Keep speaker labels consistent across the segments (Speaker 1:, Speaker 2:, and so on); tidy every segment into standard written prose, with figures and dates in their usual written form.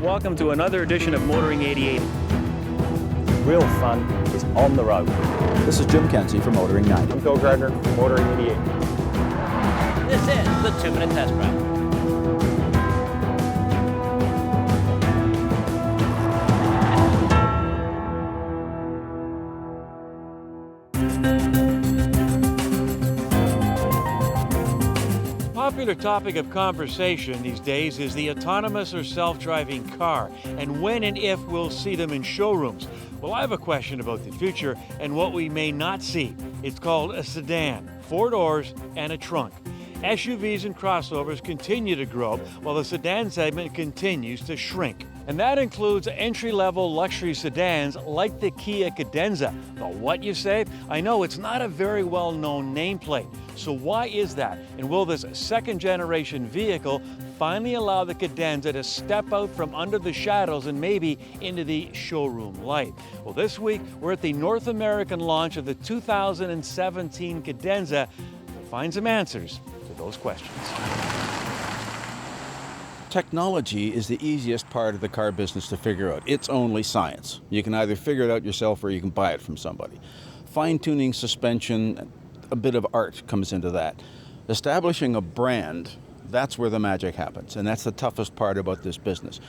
Speaker 1: Welcome to another edition of Motoring 88.
Speaker 2: Real fun is on the road.
Speaker 3: This is Jim Kenzie for Motoring 90.
Speaker 4: I'm Phil Gardner, Motoring 88.
Speaker 5: This is the 2-Minute Test Drive.
Speaker 1: Popular topic of conversation these days is the autonomous or self-driving car, and when and if we'll see them in showrooms. Well, I have a question about the future and what we may not see. It's called a sedan, 4 doors and a trunk. SUVs and crossovers continue to grow while the sedan segment continues to shrink. And that includes entry-level luxury sedans like the Kia Cadenza. But what, you say? I know it's not a very well-known nameplate. So why is that? And will this second-generation vehicle finally allow the Cadenza to step out from under the shadows and maybe into the showroom light? Well, this week we're at the North American launch of the 2017 Cadenza to find some answers to those questions.
Speaker 3: Technology is the easiest part of the car business to figure out. It's only science. You can either figure it out yourself or you can buy it from somebody. Fine-tuning suspension, a bit of art comes into that. Establishing a brand, that's where the magic happens, and that's the toughest part about this business.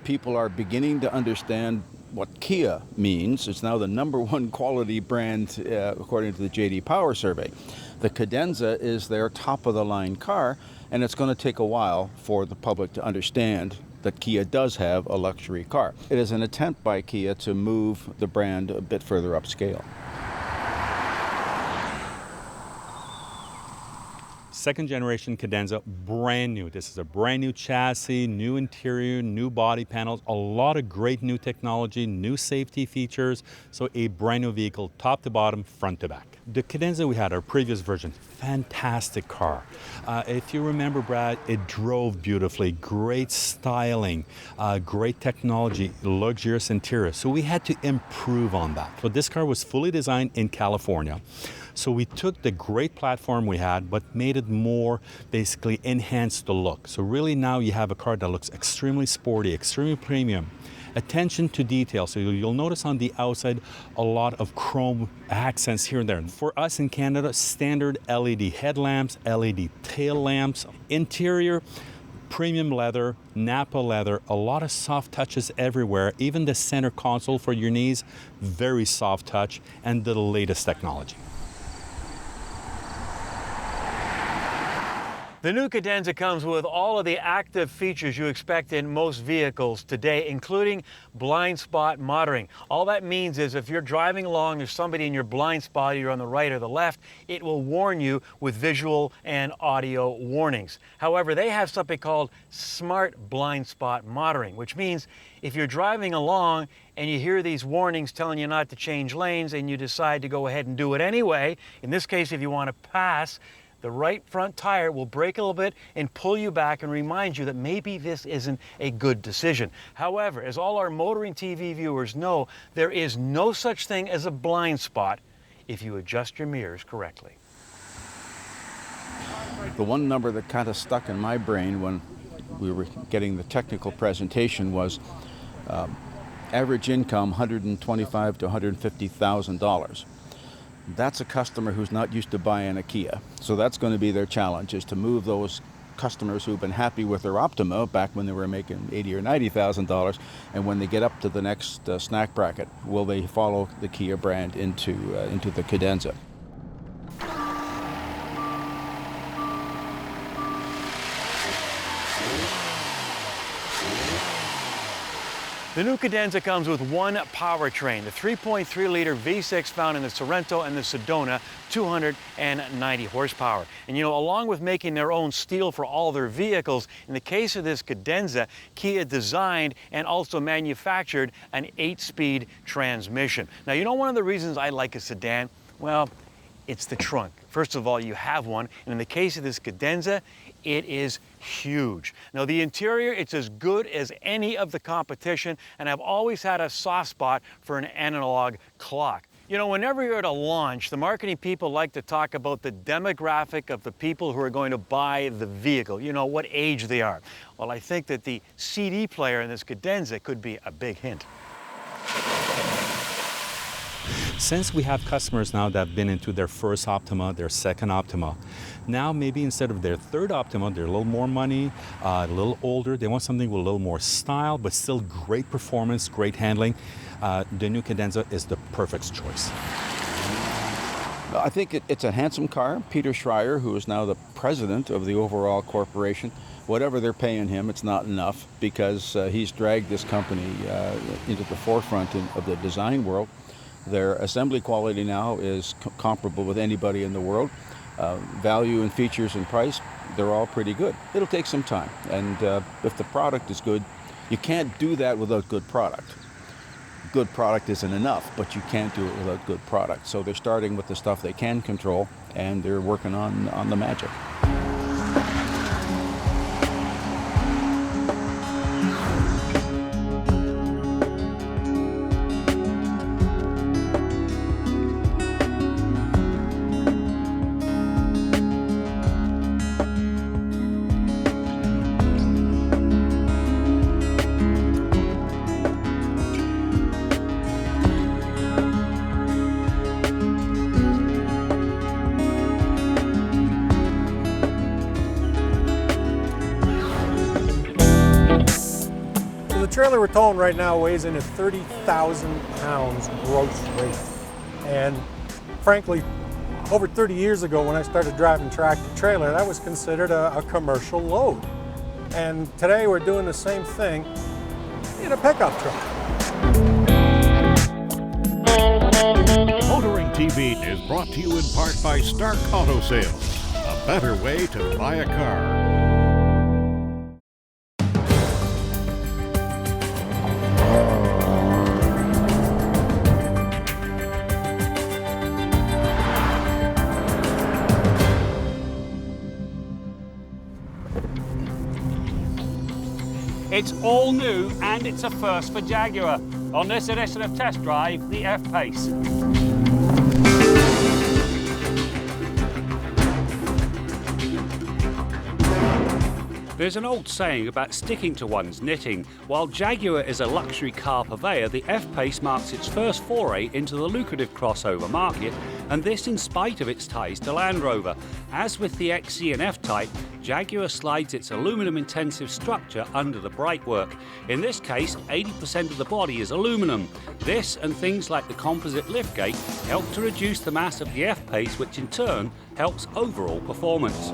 Speaker 3: People are beginning to understand what Kia means. It's now the #1 quality brand according to the J.D. Power survey. The Cadenza is their top-of-the-line car, and it's going to take a while for the public to understand that Kia does have a luxury car. It is an attempt by Kia to move the brand a bit further upscale.
Speaker 6: Second generation Cadenza, brand new. This is a brand new chassis, new interior, new body panels, a lot of great new technology, new safety features. So a brand new vehicle, top to bottom, front to back. The Cadenza we had, our previous version, fantastic car. If you remember, Brad, it drove beautifully, great styling, great technology, luxurious interior. So we had to improve on that. So this car was fully designed in California. So we took the great platform we had, but made it more, basically enhanced the look. So really now you have a car that looks extremely sporty, extremely premium. Attention to detail. So you'll notice on the outside a lot of chrome accents here and there. For us in Canada, standard LED headlamps, LED tail lamps. Interior, premium leather, Napa leather, a lot of soft touches everywhere. Even the center console for your knees, very soft touch, and the latest technology.
Speaker 1: The new Cadenza comes with all of the active features you expect in most vehicles today, including blind spot monitoring. All that means is if you're driving along, there's somebody in your blind spot, either on the right or the left, it will warn you with visual and audio warnings. However, they have something called smart blind spot monitoring, which means if you're driving along and you hear these warnings telling you not to change lanes and you decide to go ahead and do it anyway, in this case, if you want to pass, the right front tire will brake a little bit and pull you back and remind you that maybe this isn't a good decision. However, as all our Motoring TV viewers know, there is no such thing as a blind spot if you adjust your mirrors correctly.
Speaker 3: The one number that kind of stuck in my brain when we were getting the technical presentation was average income $125,000 to $150,000. That's a customer who's not used to buying a Kia. So that's going to be their challenge, is to move those customers who've been happy with their Optima back when they were making $80,000 or $90,000, and when they get up to the next snack bracket, will they follow the Kia brand into the Cadenza?
Speaker 1: The new Cadenza comes with one powertrain, the 3.3-liter V6 found in the Sorento and the Sedona, 290 horsepower. And you know, along with making their own steel for all their vehicles, in the case of this Cadenza, Kia designed and also manufactured an 8-speed transmission. Now, you know one of the reasons I like a sedan? Well, it's the trunk. First of all, you have one, and in the case of this Cadenza, it is huge. Now, the interior, it's as good as any of the competition, and I've always had a soft spot for an analog clock. You know, whenever you're at a launch, the marketing people like to talk about the demographic of the people who are going to buy the vehicle, you know, what age they are. Well, I think that the CD player in this Cadenza could be a big hint.
Speaker 6: Since we have customers now that have been into their first Optima, their second Optima, now maybe instead of their third Optima, they're a little more money, a little older, they want something with a little more style, but still great performance, great handling. The new Cadenza is the perfect choice.
Speaker 3: I think it's a handsome car. Peter Schreier, who is now the president of the overall corporation, whatever they're paying him, it's not enough, because he's dragged this company into the forefront of the design world. Their assembly quality now is comparable with anybody in the world. Value and features and price, they're all pretty good. It'll take some time, and if the product is good, you can't do that without good product. Good product isn't enough, but you can't do it without good product. So they're starting with the stuff they can control, and they're working on the magic.
Speaker 4: The trailer we're towing right now weighs in at 30,000 pounds gross weight. And frankly, over 30 years ago when I started driving tractor trailer, that was considered a commercial load. And today we're doing the same thing in a pickup truck.
Speaker 7: Motoring TV is brought to you in part by Stark Auto Sales, a better way to buy a car.
Speaker 8: It's all new and it's a first for Jaguar. On this edition of Test Drive, the F-Pace. There's an old saying about sticking to one's knitting. While Jaguar is a luxury car purveyor, the F-Pace marks its first foray into the lucrative crossover market, and this in spite of its ties to Land Rover. As with the XC and F-Type, Jaguar slides its aluminum-intensive structure under the brightwork. In this case, 80% of the body is aluminum. This and things like the composite liftgate help to reduce the mass of the F-Pace, which in turn helps overall performance.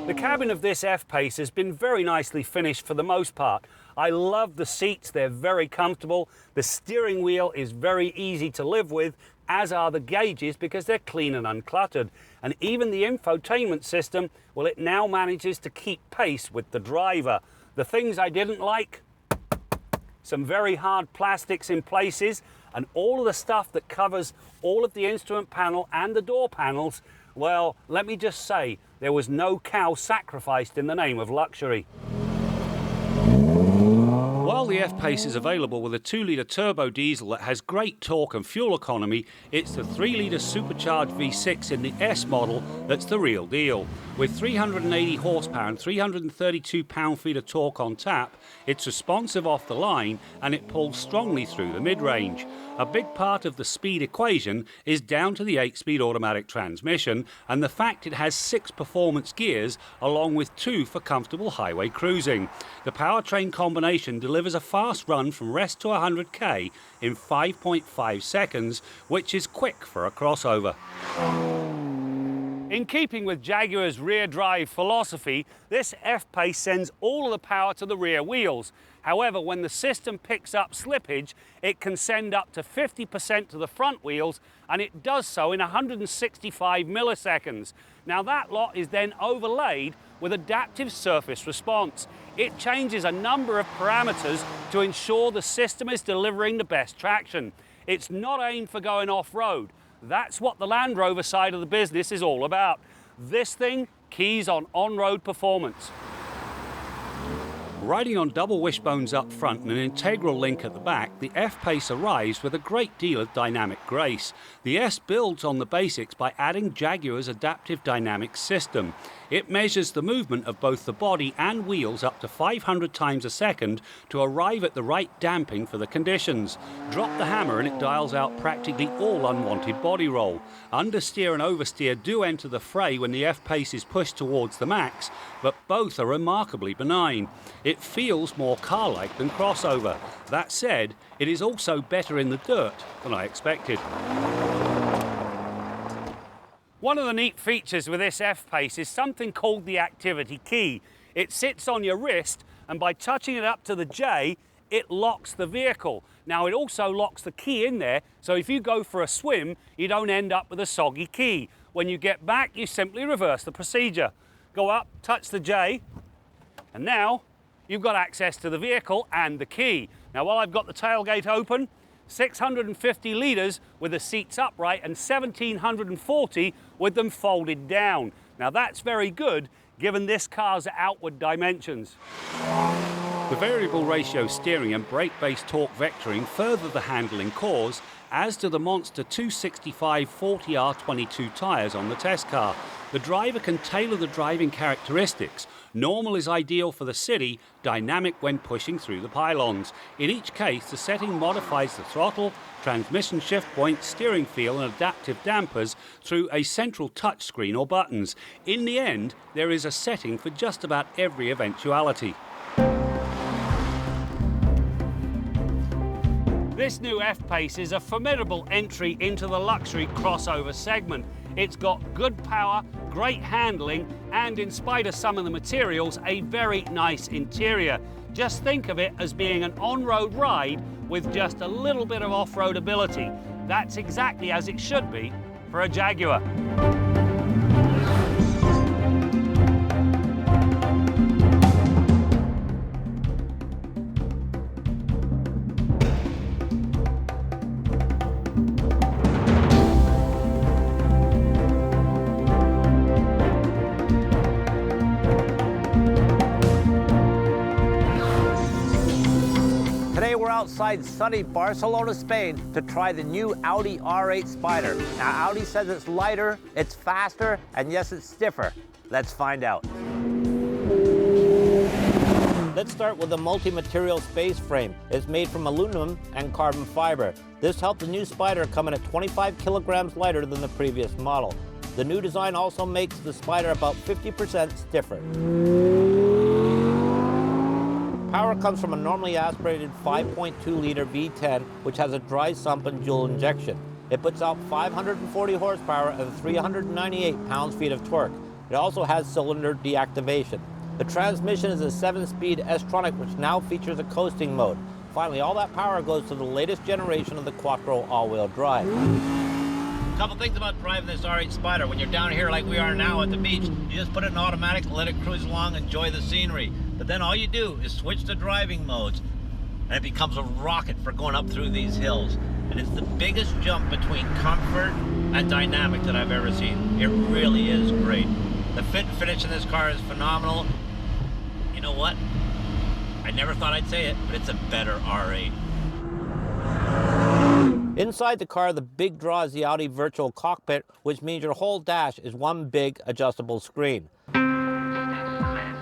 Speaker 8: The cabin of this F-Pace has been very nicely finished for the most part. I love the seats, they're very comfortable. The steering wheel is very easy to live with, as are the gauges because they're clean and uncluttered. And even the infotainment system, well, it now manages to keep pace with the driver. The things I didn't like, some very hard plastics in places, and all of the stuff that covers all of the instrument panel and the door panels, well, let me just say, there was no cow sacrificed in the name of luxury. While the F-Pace is available with a 2-litre turbo diesel that has great torque and fuel economy, it's the 3-litre supercharged V6 in the S model that's the real deal. With 380 horsepower and 332 pound-feet of torque on tap, it's responsive off the line and it pulls strongly through the mid-range. A big part of the speed equation is down to the 8-speed automatic transmission and the fact it has 6 performance gears along with 2 for comfortable highway cruising. The powertrain combination delivers a fast run from rest to 100k in 5.5 seconds, which is quick for a crossover. In keeping with Jaguar's rear drive philosophy, this F-Pace sends all of the power to the rear wheels. However, when the system picks up slippage, it can send up to 50% to the front wheels, and it does so in 165 milliseconds. Now that lot is then overlaid with adaptive surface response. It changes a number of parameters to ensure the system is delivering the best traction. It's not aimed for going off-road. That's what the Land Rover side of the business is all about. This thing keys on on-road performance. Riding on double wishbones up front and an integral link at the back, the F-Pace arrives with a great deal of dynamic grace. The S builds on the basics by adding Jaguar's adaptive dynamics system. It measures the movement of both the body and wheels up to 500 times a second to arrive at the right damping for the conditions. Drop the hammer and it dials out practically all unwanted body roll. Understeer and oversteer do enter the fray when the F-Pace is pushed towards the max, but both are remarkably benign. It feels more car-like than crossover. That said, it is also better in the dirt than I expected. One of the neat features with this F-Pace is something called the activity key. It sits on your wrist, and by touching it up to the J, it locks the vehicle. Now, it also locks the key in there, so if you go for a swim, you don't end up with a soggy key. When you get back, you simply reverse the procedure. Go up, touch the J, and now you've got access to the vehicle and the key. Now, while I've got the tailgate open, 650 litres with the seats upright and 1,740 with them folded down. Now, that's very good given this car's outward dimensions. The variable ratio steering and brake-based torque vectoring further the handling cause, as do the monster 265 40R22 tyres on the test car. The driver can tailor the driving characteristics. Normal is ideal for the city, dynamic when pushing through the pylons. In each case, the setting modifies the throttle, transmission shift point, steering feel and adaptive dampers through a central touchscreen or buttons. In the end, there is a setting for just about every eventuality. This new F-Pace is a formidable entry into the luxury crossover segment. It's got good power, great handling, and in spite of some of the materials, a very nice interior. Just think of it as being an on-road ride with just a little bit of off-road ability. That's exactly as it should be for a Jaguar.
Speaker 5: Outside sunny Barcelona, Spain, to try the new Audi R8 Spider. Now, Audi says it's lighter, it's faster, and yes, it's stiffer. Let's find out. Let's start with the multi-material space frame. It's made from aluminum and carbon fiber. This helped the new Spyder come in at 25 kilograms lighter than the previous model. The new design also makes the Spyder about 50% stiffer. Power comes from a normally aspirated 5.2-liter V10, which has a dry sump and dual injection. It puts out 540 horsepower and 398 pounds-feet of torque. It also has cylinder deactivation. The transmission is a 7-speed S-tronic, which now features a coasting mode. Finally, all that power goes to the latest generation of the Quattro all-wheel drive. A couple things about driving this R8 Spider. When you're down here like we are now at the beach, you just put it in automatic and let it cruise along, enjoy the scenery. But then all you do is switch to driving modes, and it becomes a rocket for going up through these hills. And it's the biggest jump between comfort and dynamic that I've ever seen. It really is great. The fit and finish in this car is phenomenal. You know what? I never thought I'd say it, but it's a better R8. Inside the car, the big draw is the Audi virtual cockpit, which means your whole dash is one big adjustable screen.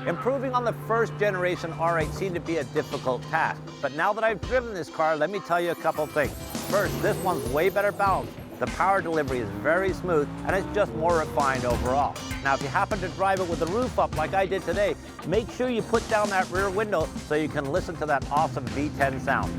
Speaker 5: Improving on the first generation R8 seemed to be a difficult task, but now that I've driven this car, let me tell you a couple things. First, this one's way better balanced. The power delivery is very smooth, and it's just more refined overall. Now, if you happen to drive it with the roof up like I did today, make sure you put down that rear window so you can listen to that awesome V10 sound.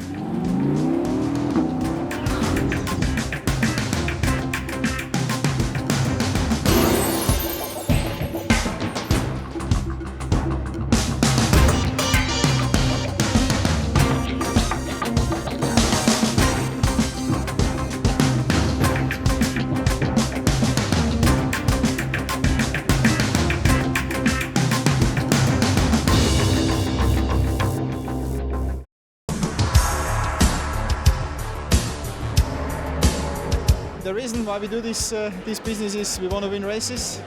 Speaker 9: The reason why we do this business is we want to win races.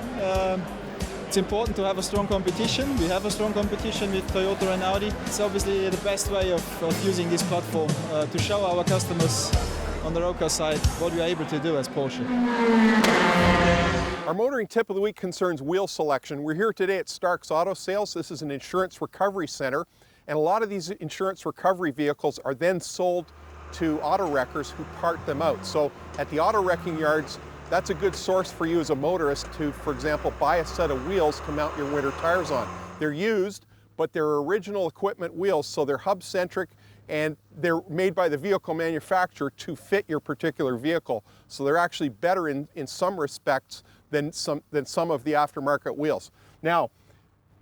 Speaker 9: It's important to have a strong competition. We have a strong competition with Toyota and Audi. It's obviously the best way of using this platform to show our customers on the road car side what we are able to do as Porsche.
Speaker 10: Our motoring tip of the week concerns wheel selection. We're here today at Stark's Auto Sales. This is an insurance recovery center, and a lot of these insurance recovery vehicles are then sold to auto wreckers who part them out. So at the auto wrecking yards, that's a good source for you as a motorist to, for example, buy a set of wheels to mount your winter tires on. They're used, but they're original equipment wheels, so they're hub-centric and they're made by the vehicle manufacturer to fit your particular vehicle. So they're actually better in some respects than some of the aftermarket wheels. Now,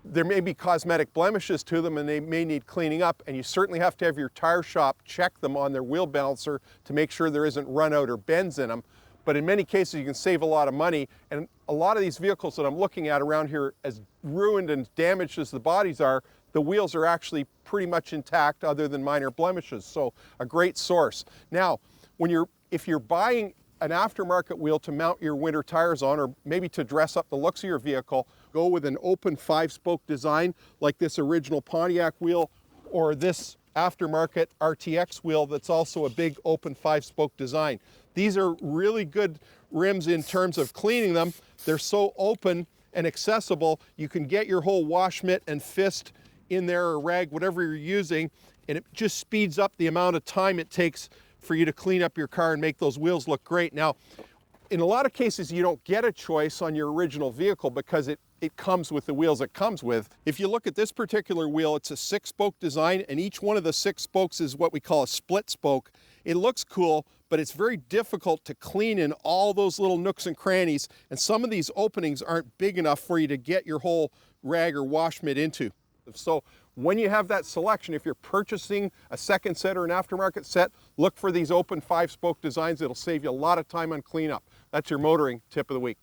Speaker 10: there may be cosmetic blemishes to them and they may need cleaning up, and you certainly have to have your tire shop check them on their wheel balancer to make sure there isn't run out or bends in them. But in many cases you can save a lot of money, and a lot of these vehicles that I'm looking at around here, as ruined and damaged as the bodies are, the wheels are actually pretty much intact other than minor blemishes, so a great source. Now, if you're buying an aftermarket wheel to mount your winter tires on, or maybe to dress up the looks of your vehicle, go with an open 5-spoke design like this original Pontiac wheel or this aftermarket RTX wheel that's also a big open 5-spoke design. These are really good rims in terms of cleaning them. They're so open and accessible, you can get your whole wash mitt and fist in there, or rag, whatever you're using, and it just speeds up the amount of time it takes for you to clean up your car and make those wheels look great. Now, in a lot of cases, you don't get a choice on your original vehicle because it comes with the wheels it comes with. If you look at this particular wheel, it's a 6-spoke design, and each one of the 6 spokes is what we call a split spoke. It looks cool, but it's very difficult to clean in all those little nooks and crannies, and some of these openings aren't big enough for you to get your whole rag or wash mitt into. So when you have that selection, if you're purchasing a second set or an aftermarket set, look for these open 5-spoke designs. It'll save you a lot of time on cleanup. That's your motoring tip of the week.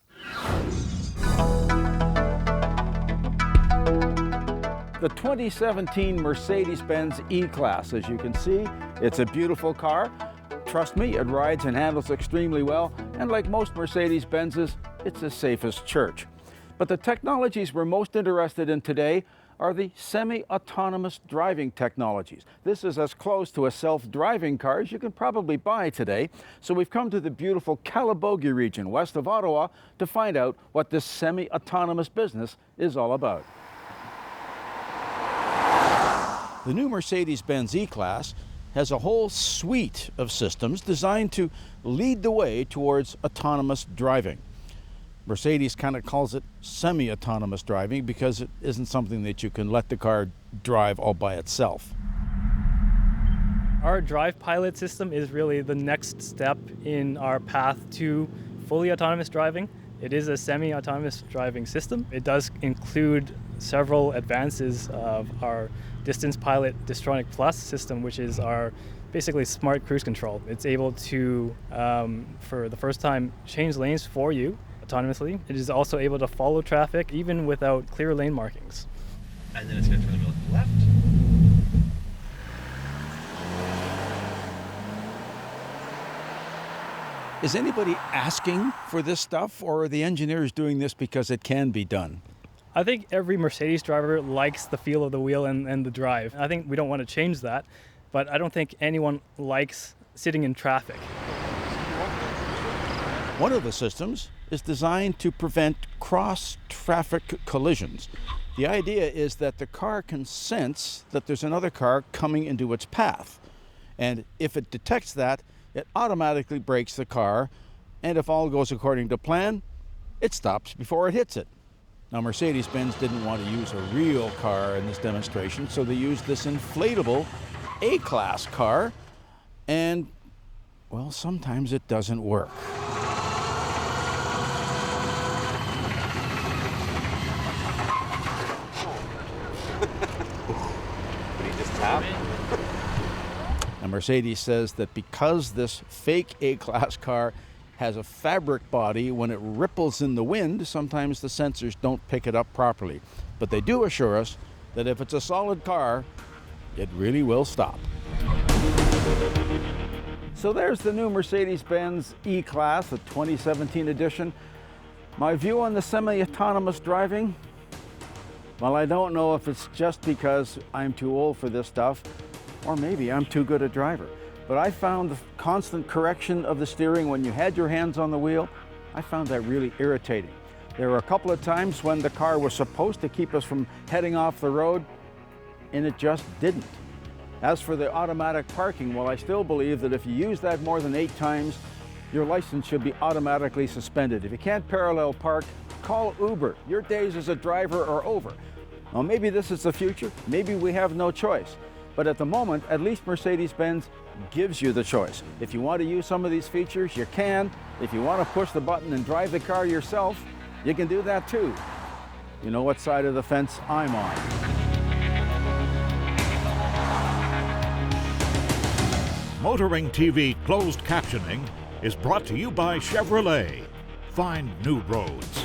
Speaker 3: The 2017 Mercedes-Benz E-Class, as you can see, it's a beautiful car. Trust me, it rides and handles extremely well, and like most Mercedes-Benzes, it's as safe as church. But the technologies we're most interested in today are the semi-autonomous driving technologies. This is as close to a self-driving car as you can probably buy today. So we've come to the beautiful Calabogie region west of Ottawa to find out what this semi-autonomous business is all about. The new Mercedes-Benz E-Class has a whole suite of systems designed to lead the way towards autonomous driving. Mercedes kind of calls it semi-autonomous driving because it isn't something that you can let the car drive all by itself.
Speaker 11: Our Drive Pilot system is really the next step in our path to fully autonomous driving. It is a semi-autonomous driving system. It does include several advances of our Distance Pilot Distronic Plus system, which is our basically smart cruise control. It's able to, for the first time, change lanes for you autonomously. It is also able to follow traffic even without clear lane markings.
Speaker 12: And then it's going to turn the wheel to the left.
Speaker 3: Is anybody asking for this stuff, or are the engineers doing this because it can be done?
Speaker 11: I think every Mercedes driver likes the feel of the wheel and the drive. I think we don't want to change that, but I don't think anyone likes sitting in traffic.
Speaker 3: One of the systems is designed to prevent cross-traffic collisions. The idea is that the car can sense that there's another car coming into its path. And if it detects that, it automatically brakes the car, and if all goes according to plan, it stops before it hits it. Now, Mercedes-Benz didn't want to use a real car in this demonstration, so they used this inflatable A-Class car, and, well, sometimes it doesn't work. And Mercedes says that because this fake A-Class car has a fabric body, when it ripples in the wind, sometimes the sensors don't pick it up properly. But they do assure us that if it's a solid car, it really will stop. So there's the new Mercedes-Benz E-Class, the 2017 edition. My view on the semi-autonomous driving, Well, I don't know if it's just because I'm too old for this stuff, or maybe I'm too good a driver. But I found the constant correction of the steering when you had your hands on the wheel, I found that really irritating. There were a couple of times when the car was supposed to keep us from heading off the road, and it just didn't. As for the automatic parking, well, I still believe that if you use that more than 8 times, your license should be automatically suspended. If you can't parallel park, call Uber. Your days as a driver are over. Well, maybe this is the future. Maybe we have no choice. But at the moment, at least Mercedes-Benz gives you the choice. If you want to use some of these features, you can. If you want to push the button and drive the car yourself, you can do that too. You know what side of the fence I'm on.
Speaker 7: Motoring TV closed captioning is brought to you by Chevrolet. Find new roads.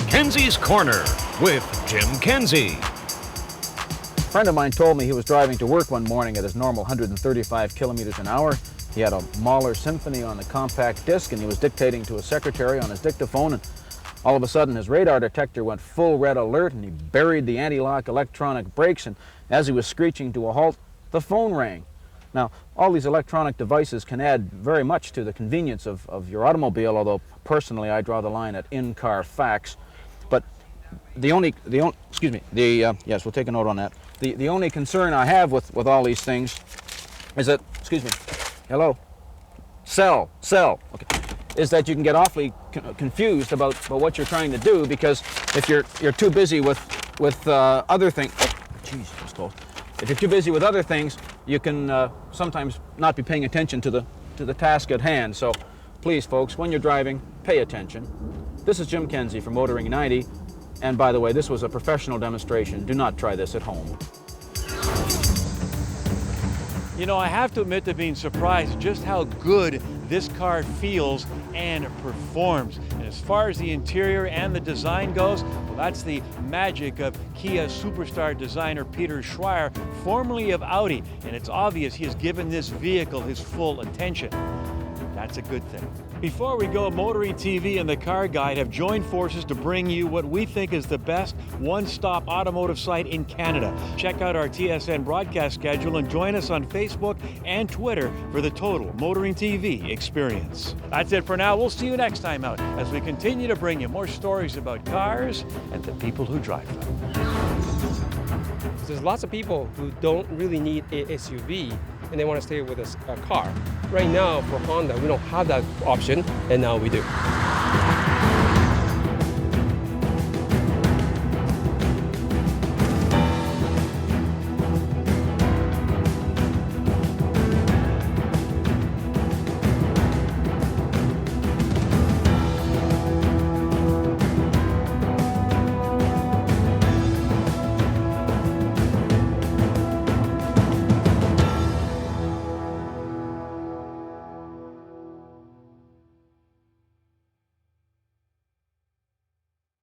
Speaker 7: Kenzies Korner with Jim Kenzie.
Speaker 3: A friend of mine told me he was driving to work one morning at his normal 135 kilometers an hour. He had a Mahler Symphony on the compact disc, and he was dictating to a secretary on his dictaphone, and all of a sudden his radar detector went full red alert, and he buried the anti-lock electronic brakes, and as he was screeching to a halt, the phone rang. Now, all these electronic devices can add very much to the convenience of your automobile, although personally I draw the line at in-car fax. But yes, we'll take a note on that. The only concern I have with all these things is that, excuse me, hello, cell, okay, is that you can get awfully confused about what you're trying to do, because if you're too busy with other things, geez, that was close. If you're too busy with other things, you can sometimes not be paying attention to the task at hand. So please, folks, when you're driving, pay attention. This is Jim Kenzie from Motoring 90. And by the way, this was a professional demonstration. Do not try this at home.
Speaker 1: You know, I have to admit to being surprised just how good this car feels and performs. And as far as the interior and the design goes, well, that's the magic of Kia superstar designer Peter Schreier, formerly of Audi. And it's obvious he has given this vehicle his full attention. That's a good thing. Before we go, Motoring TV and the Car Guide have joined forces to bring you what we think is the best one-stop automotive site in Canada. Check out our TSN broadcast schedule and join us on Facebook and Twitter for the total Motoring TV experience. That's it for now. We'll see you next time out as we continue to bring you more stories about cars and the people who drive them.
Speaker 13: There's lots of people who don't really need a SUV and they want to stay with a car. Right now, for Honda, we don't have that option, and now we do.